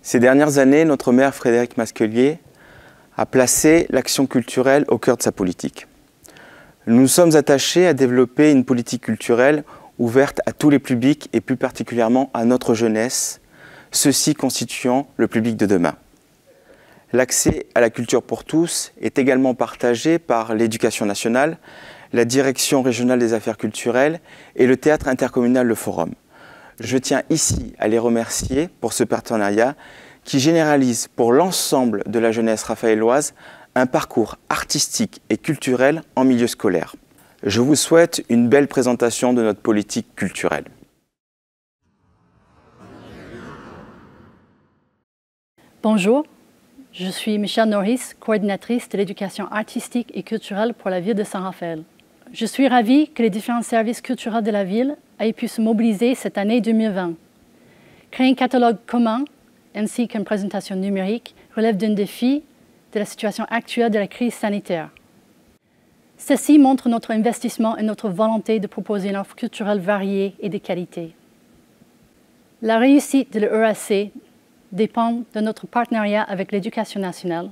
Ces dernières années, notre maire Frédéric Masquelier a placé l'action culturelle au cœur de sa politique. Nous nous sommes attachés à développer une politique culturelle ouverte à tous les publics et plus particulièrement à notre jeunesse, ceux-ci constituant le public de demain. L'accès à la culture pour tous est également partagé par l'Éducation nationale, la Direction régionale des affaires culturelles et le Théâtre intercommunal Le Forum. Je tiens ici à les remercier pour ce partenariat qui généralise pour l'ensemble de la jeunesse raphaéloise un parcours artistique et culturel en milieu scolaire. Je vous souhaite une belle présentation de notre politique culturelle. Bonjour, je suis Michelle Norris, coordinatrice de l'éducation artistique et culturelle pour la ville de Saint-Raphaël. Je suis ravie que les différents services culturels de la ville aient pu se mobiliser cette année 2020. Créer un catalogue commun ainsi qu'une présentation numérique relève d'un défi de la situation actuelle de la crise sanitaire. Ceci montre notre investissement et notre volonté de proposer une offre culturelle variée et de qualité. La réussite de l'ERAC dépend de notre partenariat avec l'Éducation nationale,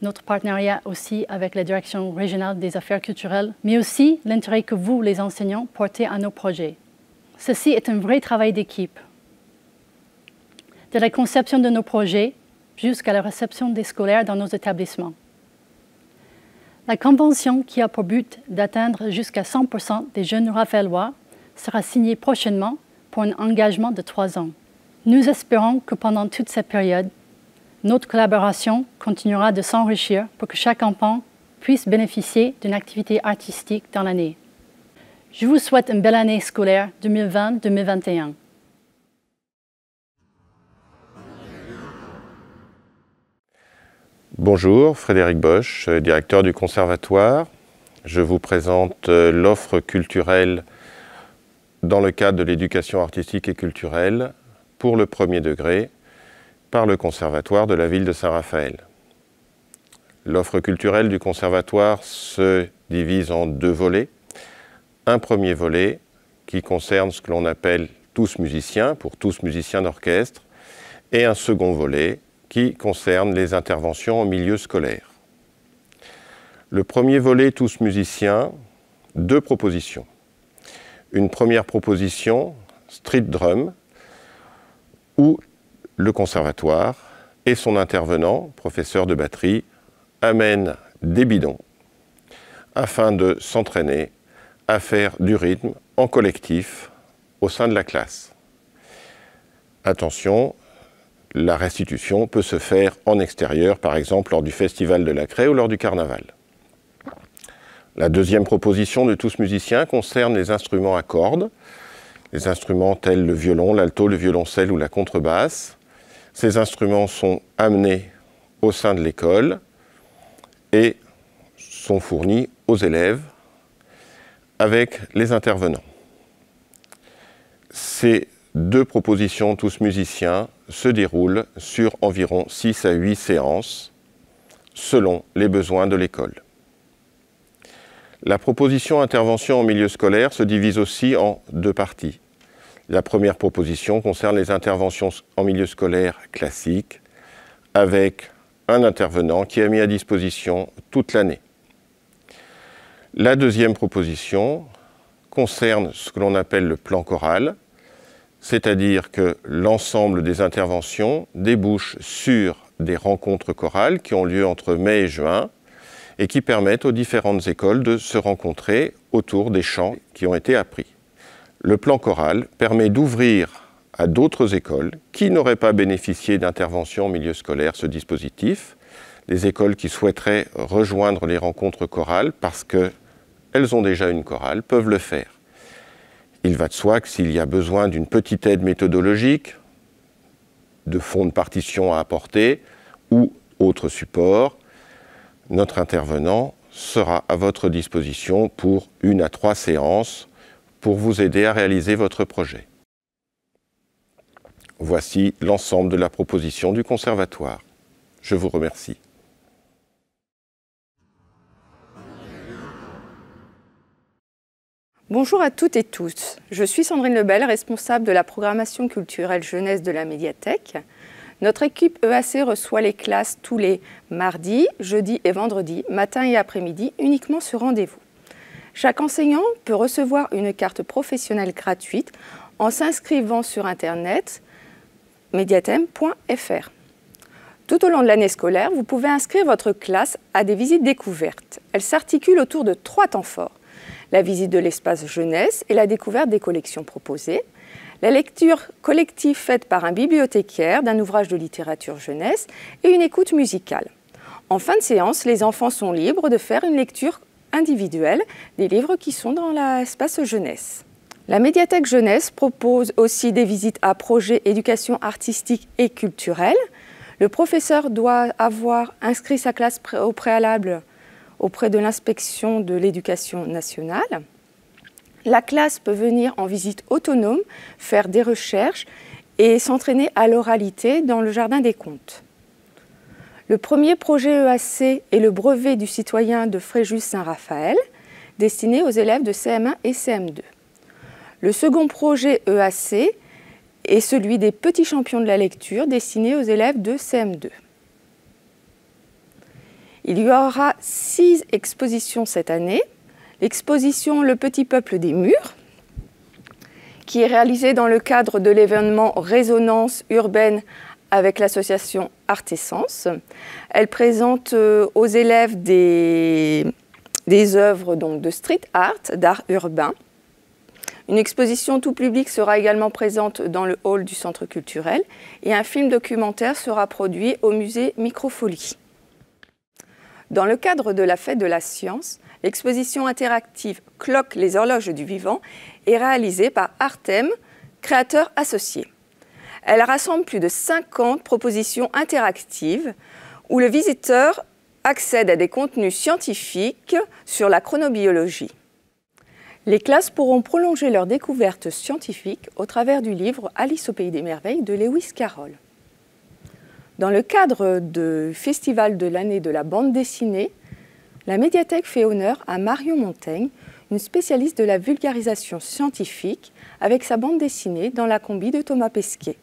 notre partenariat aussi avec la Direction régionale des affaires culturelles, mais aussi l'intérêt que vous, les enseignants, portez à nos projets. Ceci est un vrai travail d'équipe. De la conception de nos projets jusqu'à la réception des scolaires dans nos établissements. La convention qui a pour but d'atteindre jusqu'à 100% des jeunes raphaélois sera signée prochainement pour un engagement de 3 ans. Nous espérons que pendant toute cette période, notre collaboration continuera de s'enrichir pour que chaque enfant puisse bénéficier d'une activité artistique dans l'année. Je vous souhaite une belle année scolaire 2020-2021. Bonjour, Frédéric Bosch, directeur du Conservatoire. Je vous présente l'offre culturelle dans le cadre de l'éducation artistique et culturelle pour le premier degré par le Conservatoire de la ville de Saint-Raphaël. L'offre culturelle du Conservatoire se divise en 2 volets. Un premier volet qui concerne ce que l'on appelle tous musiciens, pour tous musiciens d'orchestre, et un second volet qui concerne les interventions en milieu scolaire. Le premier volet tous musiciens, 2 propositions. Une première proposition, street drum, où le conservatoire et son intervenant, professeur de batterie, amènent des bidons afin de s'entraîner à faire du rythme en collectif au sein de la classe. Attention, la restitution peut se faire en extérieur, par exemple lors du Festival de la Craie ou lors du Carnaval. La deuxième proposition de tous musiciens concerne les instruments à cordes, les instruments tels le violon, l'alto, le violoncelle ou la contrebasse. Ces instruments sont amenés au sein de l'école et sont fournis aux élèves avec les intervenants. Ces 2 propositions tous musiciens se déroulent sur environ 6 à 8 séances selon les besoins de l'école. La proposition intervention en milieu scolaire se divise aussi en 2 parties. La première proposition concerne les interventions en milieu scolaire classique avec un intervenant qui est mis à disposition toute l'année. La deuxième proposition concerne ce que l'on appelle le plan choral, c'est-à-dire que l'ensemble des interventions débouchent sur des rencontres chorales qui ont lieu entre mai et juin et qui permettent aux différentes écoles de se rencontrer autour des chants qui ont été appris. Le plan choral permet d'ouvrir à d'autres écoles qui n'auraient pas bénéficié d'intervention en milieu scolaire ce dispositif, les écoles qui souhaiteraient rejoindre les rencontres chorales parce qu'elles ont déjà une chorale peuvent le faire. Il va de soi que s'il y a besoin d'une petite aide méthodologique, de fonds de partition à apporter ou autre support, notre intervenant sera à votre disposition pour 1 à 3 séances pour vous aider à réaliser votre projet. Voici l'ensemble de la proposition du Conservatoire. Je vous remercie. Bonjour à toutes et tous. Je suis Sandrine Lebel, responsable de la programmation culturelle jeunesse de la médiathèque. Notre équipe EAC reçoit les classes tous les mardis, jeudis et vendredis, matin et après-midi, uniquement sur rendez-vous. Chaque enseignant peut recevoir une carte professionnelle gratuite en s'inscrivant sur Internet mediathème.fr. Tout au long de l'année scolaire, vous pouvez inscrire votre classe à des visites découvertes. Elles s'articulent autour de 3 temps forts. La visite de l'espace jeunesse et la découverte des collections proposées. La lecture collective faite par un bibliothécaire d'un ouvrage de littérature jeunesse et une écoute musicale. En fin de séance, les enfants sont libres de faire une lecture individuelle des livres qui sont dans l'espace jeunesse. La médiathèque jeunesse propose aussi des visites à projets éducation artistique et culturelle. Le professeur doit avoir inscrit sa classe au préalable auprès de l'inspection de l'éducation nationale. La classe peut venir en visite autonome, faire des recherches et s'entraîner à l'oralité dans le jardin des contes. Le premier projet EAC est le brevet du citoyen de Fréjus-Saint-Raphaël, destiné aux élèves de CM1 et CM2. Le second projet EAC est celui des petits champions de la lecture, destiné aux élèves de CM2. Il y aura 6 expositions cette année. L'exposition Le Petit Peuple des Murs, qui est réalisée dans le cadre de l'événement Résonance urbaine avec l'association Artessence. Elle présente aux élèves des œuvres donc, de street art, d'art urbain. Une exposition tout public sera également présente dans le hall du centre culturel et un film documentaire sera produit au musée Microfolie. Dans le cadre de la Fête de la Science, l'exposition interactive Clock les horloges du vivant est réalisée par Artem, créateur associé. Elle rassemble plus de 50 propositions interactives où le visiteur accède à des contenus scientifiques sur la chronobiologie. Les classes pourront prolonger leur découverte scientifique au travers du livre Alice au pays des merveilles de Lewis Carroll. Dans le cadre du Festival de l'année de la bande dessinée, la médiathèque fait honneur à Marion Montaigne, une spécialiste de la vulgarisation scientifique, avec sa bande dessinée dans la combi de Thomas Pesquet.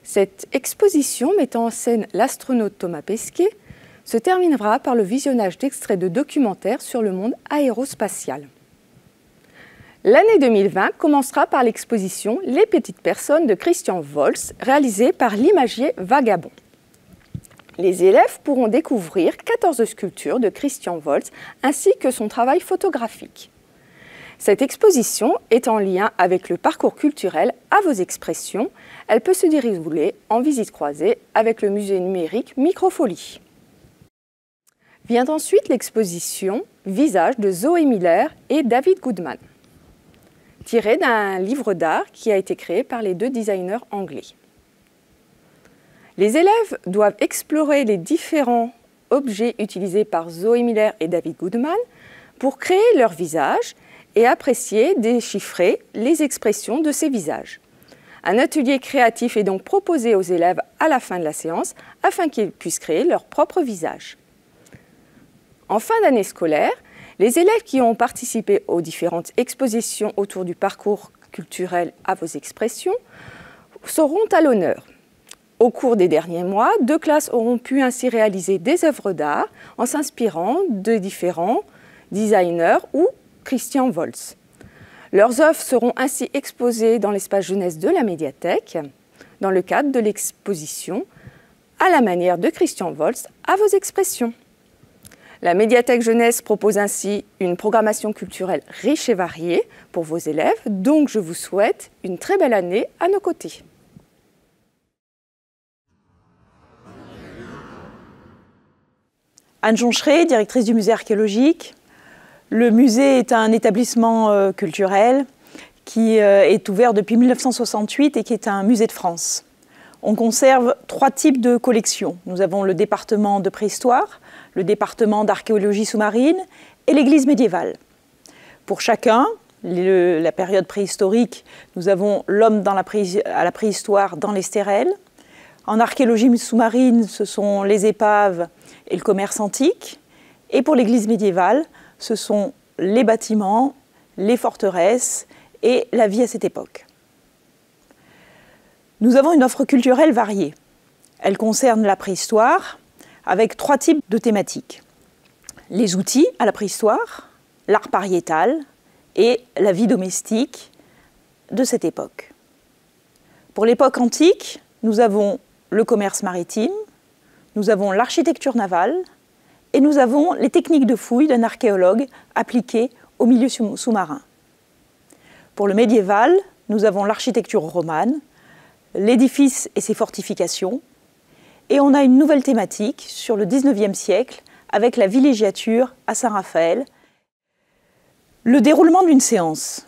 Cette exposition mettant en scène l'astronaute Thomas Pesquet se terminera par le visionnage d'extraits de documentaires sur le monde aérospatial. L'année 2020 commencera par l'exposition Les petites personnes de Christian Volz, réalisée par l'imagier Vagabond. Les élèves pourront découvrir 14 sculptures de Christian Volz ainsi que son travail photographique. Cette exposition est en lien avec le parcours culturel À vos expressions. Elle peut se dérouler en visite croisée avec le musée numérique Microfolie. Vient ensuite l'exposition Visages de Zoé Miller et David Goodman, tirée d'un livre d'art qui a été créé par les 2 designers anglais. Les élèves doivent explorer les différents objets utilisés par Zoé Miller et David Goodman pour créer leur visage et apprécier, déchiffrer les expressions de ces visages. Un atelier créatif est donc proposé aux élèves à la fin de la séance afin qu'ils puissent créer leur propre visage. En fin d'année scolaire, les élèves qui ont participé aux différentes expositions autour du parcours culturel À vos expressions seront à l'honneur. Au cours des derniers mois, 2 classes auront pu ainsi réaliser des œuvres d'art en s'inspirant de différents designers ou Christian Volz. Leurs œuvres seront ainsi exposées dans l'espace jeunesse de la médiathèque dans le cadre de l'exposition À la manière de Christian Volz, À vos expressions. La médiathèque jeunesse propose ainsi une programmation culturelle riche et variée pour vos élèves, donc je vous souhaite une très belle année à nos côtés. Anne Joncheret, directrice du musée archéologique. Le musée est un établissement culturel qui est ouvert depuis 1968 et qui est un musée de France. On conserve 3 types de collections. Nous avons le département de préhistoire, le département d'archéologie sous-marine et l'église médiévale. Pour chacun, la période préhistorique, nous avons l'homme à la préhistoire dans les stérelles. En archéologie sous-marine, ce sont les épaves et le commerce antique. Et pour l'église médiévale, ce sont les bâtiments, les forteresses et la vie à cette époque. Nous avons une offre culturelle variée. Elle concerne la préhistoire avec 3 types de thématiques. Les outils à la préhistoire, l'art pariétal et la vie domestique de cette époque. Pour l'époque antique, nous avons le commerce maritime, nous avons l'architecture navale et nous avons les techniques de fouille d'un archéologue appliquées au milieu sous-marin. Pour le médiéval, nous avons l'architecture romane, l'édifice et ses fortifications, et on a une nouvelle thématique sur le XIXe siècle avec la villégiature à Saint-Raphaël. Le déroulement d'une séance.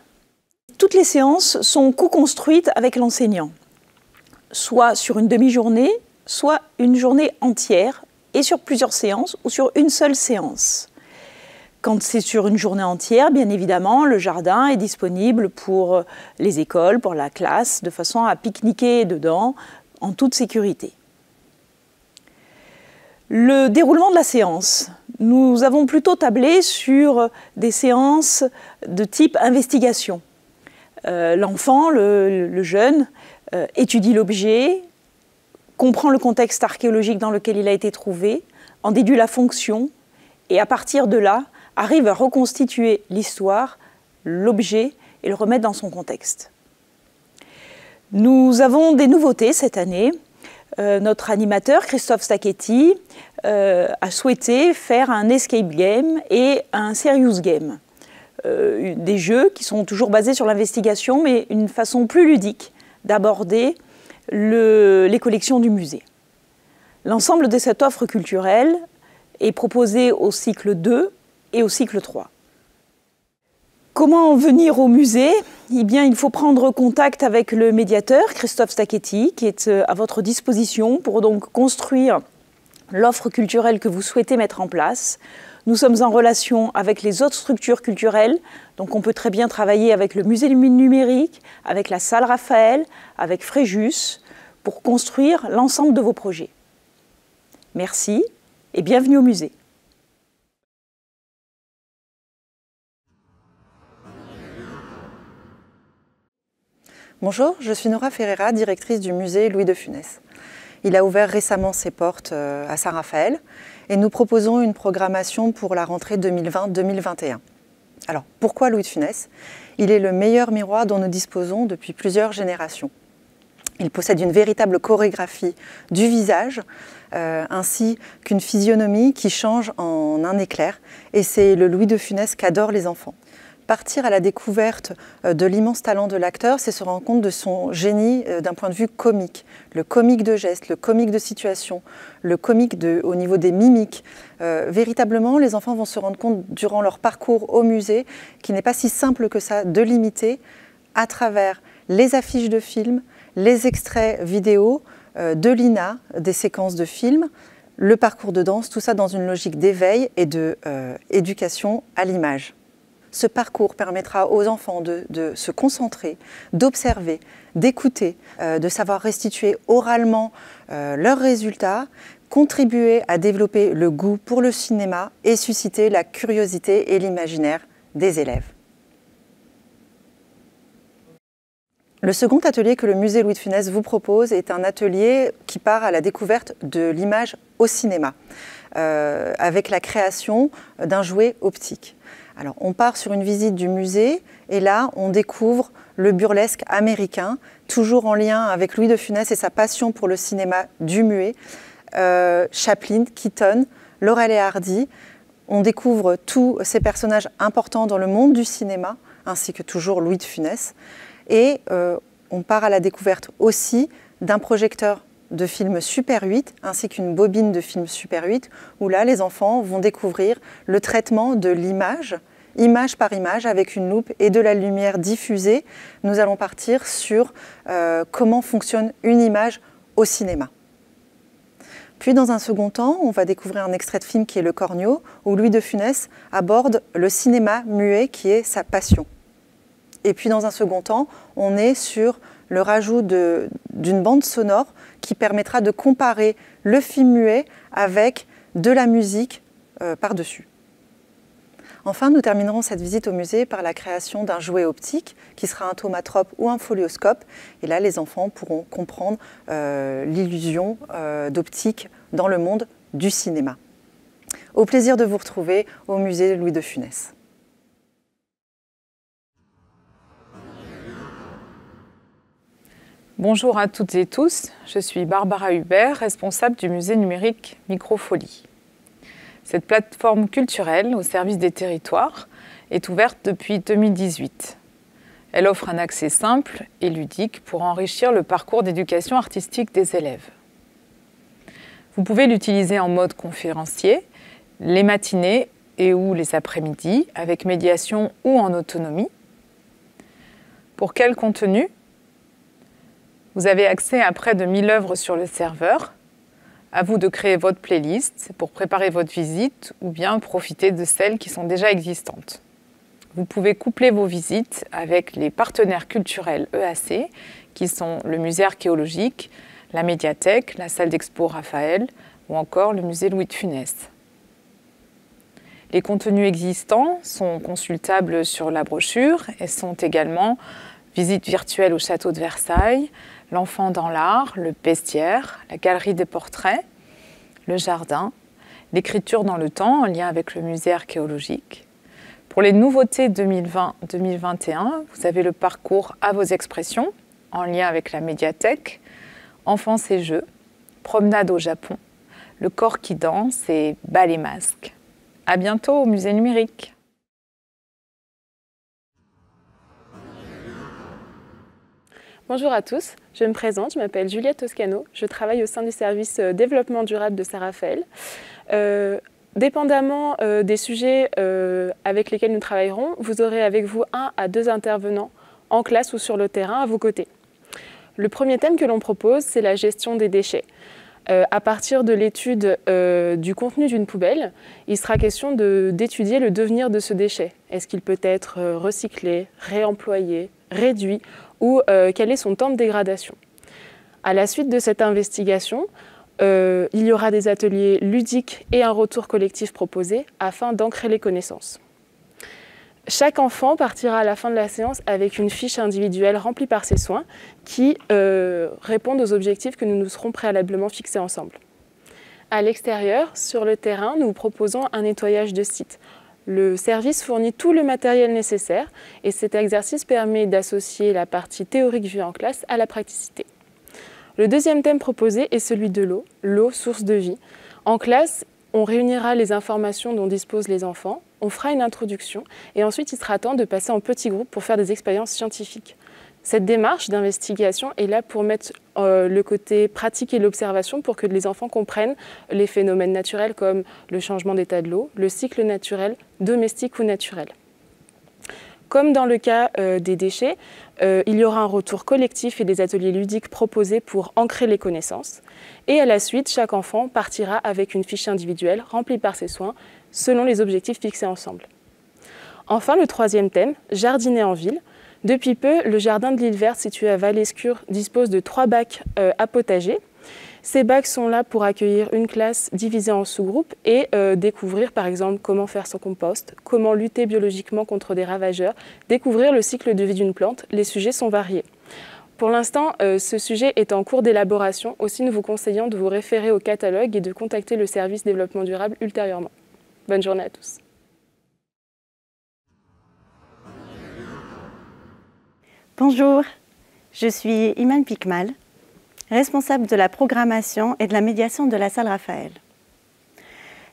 Toutes les séances sont co-construites avec l'enseignant, soit sur une demi-journée, soit une journée entière, et sur plusieurs séances ou sur une seule séance. Quand c'est sur une journée entière, bien évidemment, le jardin est disponible pour les écoles, pour la classe, de façon à pique-niquer dedans en toute sécurité. Le déroulement de la séance. Nous avons plutôt tablé sur des séances de type investigation. L'enfant, le jeune, étudie l'objet, comprend le contexte archéologique dans lequel il a été trouvé, en déduit la fonction, et à partir de là, arrive à reconstituer l'histoire, l'objet, et le remettre dans son contexte. Nous avons des nouveautés cette année. Notre animateur, Christophe Sacchetti, a souhaité faire un escape game et un serious game. Des jeux qui sont toujours basés sur l'investigation, mais une façon plus ludique d'aborder les collections du musée. L'ensemble de cette offre culturelle est proposé au cycle 2 et au cycle 3. Comment venir au musée? Eh bien, il faut prendre contact avec le médiateur, Christophe Sacchetti, qui est à votre disposition pour donc construire l'offre culturelle que vous souhaitez mettre en place. Nous sommes en relation avec les autres structures culturelles, donc on peut très bien travailler avec le musée du numérique, avec la salle Raphaël, avec Fréjus, pour construire l'ensemble de vos projets. Merci et bienvenue au musée. Bonjour, je suis Nora Ferreira, directrice du musée Louis de Funès. Il a ouvert récemment ses portes à Saint-Raphaël et nous proposons une programmation pour la rentrée 2020-2021. Alors, pourquoi Louis de Funès? Il est le meilleur miroir dont nous disposons depuis plusieurs générations. Il possède une véritable chorégraphie du visage, ainsi qu'une physionomie qui change en un éclair. Et c'est le Louis de Funès qu'adorent les enfants. Partir à la découverte de l'immense talent de l'acteur, c'est se rendre compte de son génie d'un point de vue comique. Le comique de geste, le comique de situation, le comique au niveau des mimiques. Véritablement, les enfants vont se rendre compte durant leur parcours au musée qu'il n'est pas si simple que ça de l'imiter à travers les affiches de films, les extraits vidéo de l'INA, des séquences de films, le parcours de danse, tout ça dans une logique d'éveil et d'éducation à l'image. Ce parcours permettra aux enfants de se concentrer, d'observer, d'écouter, de savoir restituer oralement leurs résultats, contribuer à développer le goût pour le cinéma et susciter la curiosité et l'imaginaire des élèves. Le second atelier que le musée Louis de Funès vous propose est un atelier qui part à la découverte de l'image au cinéma, avec la création d'un jouet optique. Alors, on part sur une visite du musée et là, on découvre le burlesque américain, toujours en lien avec Louis de Funès et sa passion pour le cinéma du muet. Chaplin, Keaton, Laurel et Hardy. On découvre tous ces personnages importants dans le monde du cinéma, ainsi que toujours Louis de Funès. Et on part à la découverte aussi d'un projecteur de film Super 8 ainsi qu'une bobine de film Super 8 où là les enfants vont découvrir le traitement de l'image, image par image avec une loupe et de la lumière diffusée. Nous allons partir sur comment fonctionne une image au cinéma. Puis dans un second temps, on va découvrir un extrait de film qui est Le Corneau où Louis de Funès aborde le cinéma muet qui est sa passion. Et puis dans un second temps, on est sur le rajout d'une bande sonore qui permettra de comparer le film muet avec de la musique par-dessus. Enfin, nous terminerons cette visite au musée par la création d'un jouet optique qui sera un thaumatrope ou un folioscope. Et là, les enfants pourront comprendre l'illusion d'optique dans le monde du cinéma. Au plaisir de vous retrouver au musée Louis de Funès. Bonjour à toutes et tous, je suis Barbara Hubert, responsable du musée numérique Microfolie. Cette plateforme culturelle au service des territoires est ouverte depuis 2018. Elle offre un accès simple et ludique pour enrichir le parcours d'éducation artistique des élèves. Vous pouvez l'utiliser en mode conférencier, les matinées et ou les après-midi, avec médiation ou en autonomie. Pour quel contenu ? Vous avez accès à près de 1000 œuvres sur le serveur. À vous de créer votre playlist pour préparer votre visite ou bien profiter de celles qui sont déjà existantes. Vous pouvez coupler vos visites avec les partenaires culturels EAC, qui sont le musée archéologique, la médiathèque, la salle d'expo Raphaël ou encore le musée Louis de Funès. Les contenus existants sont consultables sur la brochure et sont également visite virtuelle au château de Versailles, l'enfant dans l'art, le bestiaire, la galerie des portraits, le jardin, l'écriture dans le temps en lien avec le musée archéologique. Pour les nouveautés 2020-2021, vous avez le parcours à vos expressions en lien avec la médiathèque, enfance et jeux, promenade au Japon, le corps qui danse et bal et masque. À bientôt au musée numérique. Bonjour à tous, je me présente, je m'appelle Juliette Toscano, je travaille au sein du service développement durable de Saint-Raphaël. Dépendamment des sujets avec lesquels nous travaillerons, vous aurez avec vous 1 à 2 intervenants en classe ou sur le terrain à vos côtés. Le premier thème que l'on propose, c'est la gestion des déchets. À partir de l'étude du contenu d'une poubelle, il sera question d'étudier le devenir de ce déchet. Est-ce qu'il peut être recyclé, réemployé, réduit ou quel est son temps de dégradation. À la suite de cette investigation, il y aura des ateliers ludiques et un retour collectif proposé afin d'ancrer les connaissances. Chaque enfant partira à la fin de la séance avec une fiche individuelle remplie par ses soins qui répondent aux objectifs que nous nous serons préalablement fixés ensemble. À l'extérieur, sur le terrain, nous vous proposons un nettoyage de site. Le service fournit tout le matériel nécessaire et cet exercice permet d'associer la partie théorique vue en classe à la praticité. Le deuxième thème proposé est celui de l'eau, l'eau source de vie. En classe, on réunira les informations dont disposent les enfants, on fera une introduction et ensuite il sera temps de passer en petits groupes pour faire des expériences scientifiques. Cette démarche d'investigation est là pour mettre le côté pratique et l'observation pour que les enfants comprennent les phénomènes naturels comme le changement d'état de l'eau, le cycle naturel, domestique ou naturel. Comme dans le cas des déchets, il y aura un retour collectif et des ateliers ludiques proposés pour ancrer les connaissances. Et à la suite, chaque enfant partira avec une fiche individuelle remplie par ses soins selon les objectifs fixés ensemble. Enfin, le troisième thème, jardiner en ville. Depuis peu, le jardin de l'île Verte situé à Val-Escure dispose de 3 bacs à potager. Ces bacs sont là pour accueillir une classe divisée en sous-groupes et découvrir par exemple comment faire son compost, comment lutter biologiquement contre des ravageurs, découvrir le cycle de vie d'une plante. Les sujets sont variés. Pour l'instant, ce sujet est en cours d'élaboration. Aussi, nous vous conseillons de vous référer au catalogue et de contacter le service développement durable ultérieurement. Bonne journée à tous. Bonjour, je suis Iman Pikmal, responsable de la programmation et de la médiation de la salle Raphaël.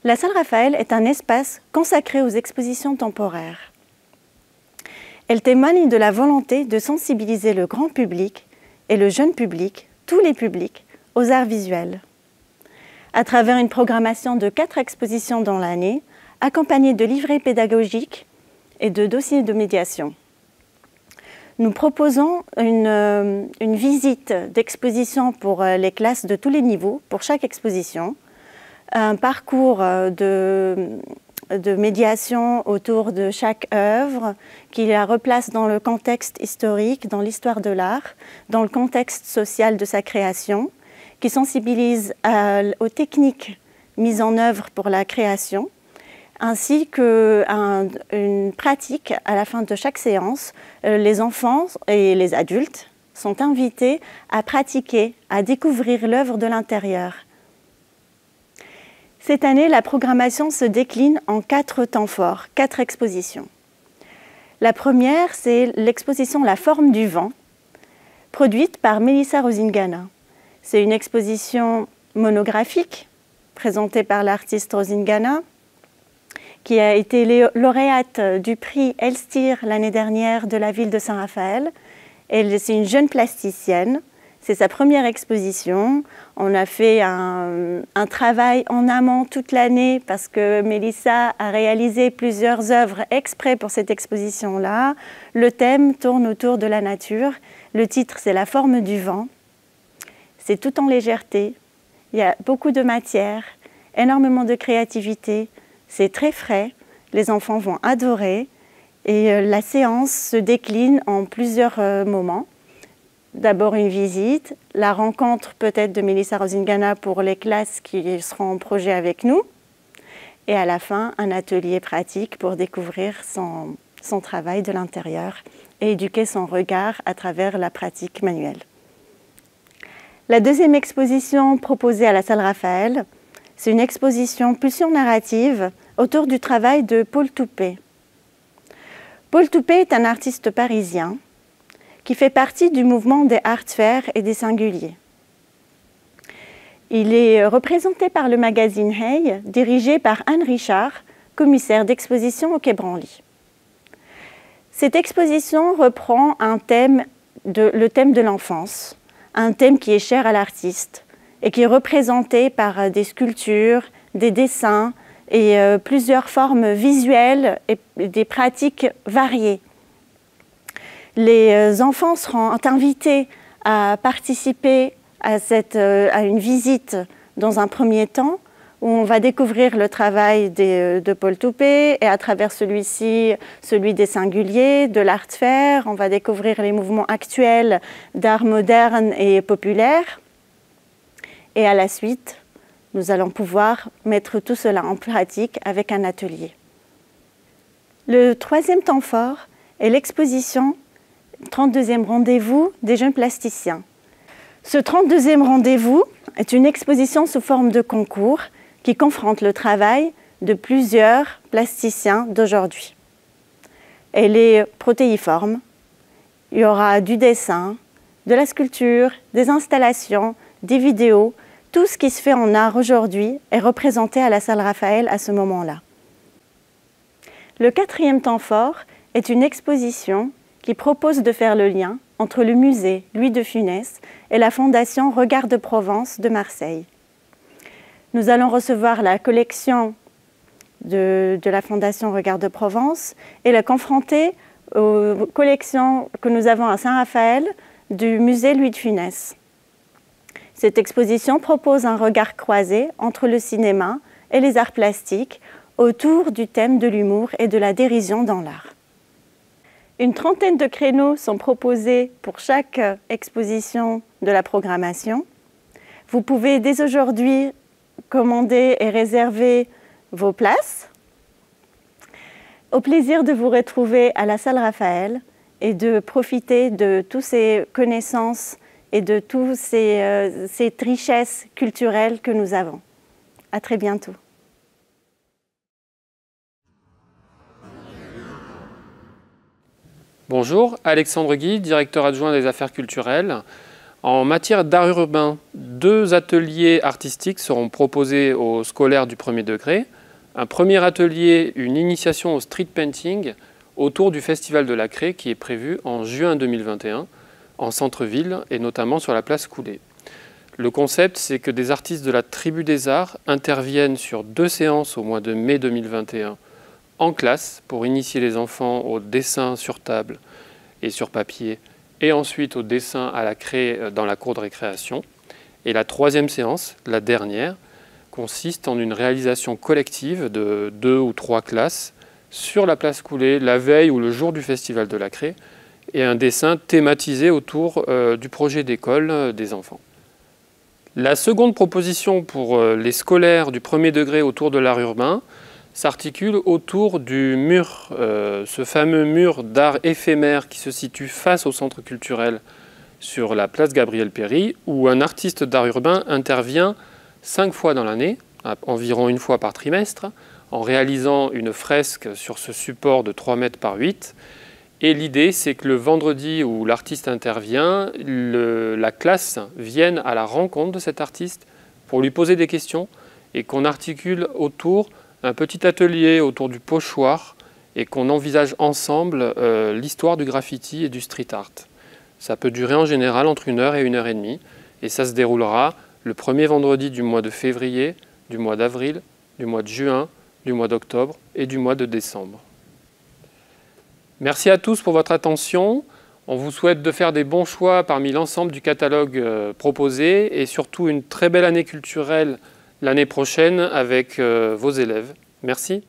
La salle Raphaël est un espace consacré aux expositions temporaires. Elle témoigne de la volonté de sensibiliser le grand public et le jeune public, tous les publics, aux arts visuels. À travers une programmation de 4 expositions dans l'année, accompagnée de livrets pédagogiques et de dossiers de médiation. Nous proposons une visite d'exposition pour les classes de tous les niveaux, pour chaque exposition, un parcours de médiation autour de chaque œuvre qui la replace dans le contexte historique, dans l'histoire de l'art, dans le contexte social de sa création, qui sensibilise aux techniques mises en œuvre pour la création, ainsi qu'une pratique à la fin de chaque séance. Les enfants et les adultes sont invités à pratiquer, à découvrir l'œuvre de l'intérieur. Cette année, la programmation se décline en 4 temps forts, 4 expositions. La première, c'est l'exposition La forme du vent, produite par Melissa Rosingana. C'est une exposition monographique présentée par l'artiste Rosingana, qui a été lauréate du prix Elstir l'année dernière de la ville de Saint-Raphaël. C'est une jeune plasticienne. C'est sa première exposition. On a fait un travail en amont toute l'année parce que Melissa a réalisé plusieurs œuvres exprès pour cette exposition-là. Le thème tourne autour de la nature. Le titre, c'est La forme du vent. C'est tout en légèreté. Il y a beaucoup de matière, énormément de créativité. C'est très frais. Les enfants vont adorer. Et la séance se décline en plusieurs moments. D'abord une visite, la rencontre peut-être de Melissa Rosingana pour les classes qui seront en projet avec nous. Et à la fin, un atelier pratique pour découvrir son travail de l'intérieur et éduquer son regard à travers la pratique manuelle. La deuxième exposition proposée à la salle Raphaël, c'est une exposition pulsion narrative autour du travail de Paul Toupet. Paul Toupet est un artiste parisien qui fait partie du mouvement des Art Fairs et des Singuliers. Il est représenté par le magazine Hey, dirigé par Anne Richard, commissaire d'exposition au Quai Branly. Cette exposition reprend le thème de l'enfance, un thème qui est cher à l'artiste et qui est représenté par des sculptures, des dessins et plusieurs formes visuelles et des pratiques variées. Les enfants seront invités à participer à une visite dans un premier temps où on va découvrir le travail de Paul Toupet et à travers celui-ci, celui des Singuliers, de l'Art Fair. On va découvrir les mouvements actuels d'art moderne et populaire. Et à la suite, nous allons pouvoir mettre tout cela en pratique avec un atelier. Le troisième temps fort est l'exposition 32e rendez-vous des jeunes plasticiens. Ce 32e rendez-vous est une exposition sous forme de concours qui confronte le travail de plusieurs plasticiens d'aujourd'hui. Elle est protéiforme. Il y aura du dessin, de la sculpture, des installations, des vidéos. Tout ce qui se fait en art aujourd'hui est représenté à la salle Raphaël à ce moment-là. Le quatrième temps fort est une exposition qui propose de faire le lien entre le musée Louis de Funès et la fondation Regard de Provence de Marseille. Nous allons recevoir la collection de la fondation Regard de Provence et la confronter aux collections que nous avons à Saint-Raphaël du musée Louis de Funès. Cette exposition propose un regard croisé entre le cinéma et les arts plastiques autour du thème de l'humour et de la dérision dans l'art. Une trentaine de créneaux sont proposés pour chaque exposition de la programmation. Vous pouvez dès aujourd'hui commander et réserver vos places. Au plaisir de vous retrouver à la salle Raphaël et de profiter de toutes ces connaissances et de toutes ces richesses culturelles que nous avons. À très bientôt. Bonjour, Alexandre Guy, directeur adjoint des affaires culturelles. En matière d'art urbain, 2 ateliers artistiques seront proposés aux scolaires du premier degré. Un premier atelier, une initiation au street painting autour du Festival de la Craie qui est prévu en juin 2021 en centre-ville et notamment sur la place Coulet. Le concept, c'est que des artistes de la Tribu des Arts interviennent sur 2 séances au mois de mai 2021 en classe pour initier les enfants au dessin sur table et sur papier et ensuite au dessin à la craie dans la cour de récréation. Et la 3e séance, la dernière, consiste en une réalisation collective de 2 ou 3 classes sur la place Coulet la veille ou le jour du Festival de la Craie et un dessin thématisé autour du projet d'école des enfants. La seconde proposition pour les scolaires du premier degré autour de l'art urbain, s'articule autour du mur, ce fameux mur d'art éphémère qui se situe face au centre culturel sur la place Gabriel-Péri, où un artiste d'art urbain intervient 5 fois dans l'année, environ 1 fois par trimestre, en réalisant une fresque sur ce support de 3 mètres par 8. Et l'idée, c'est que le vendredi où l'artiste intervient, la classe vienne à la rencontre de cet artiste pour lui poser des questions et qu'on articule autour un petit atelier autour du pochoir et qu'on envisage ensemble l'histoire du graffiti et du street art. Ça peut durer en général entre 1 heure et 1 heure et demie et ça se déroulera le premier vendredi du mois de février, du mois d'avril, du mois de juin, du mois d'octobre et du mois de décembre. Merci à tous pour votre attention. On vous souhaite de faire des bons choix parmi l'ensemble du catalogue proposé et surtout une très belle année culturelle l'année prochaine avec vos élèves. Merci.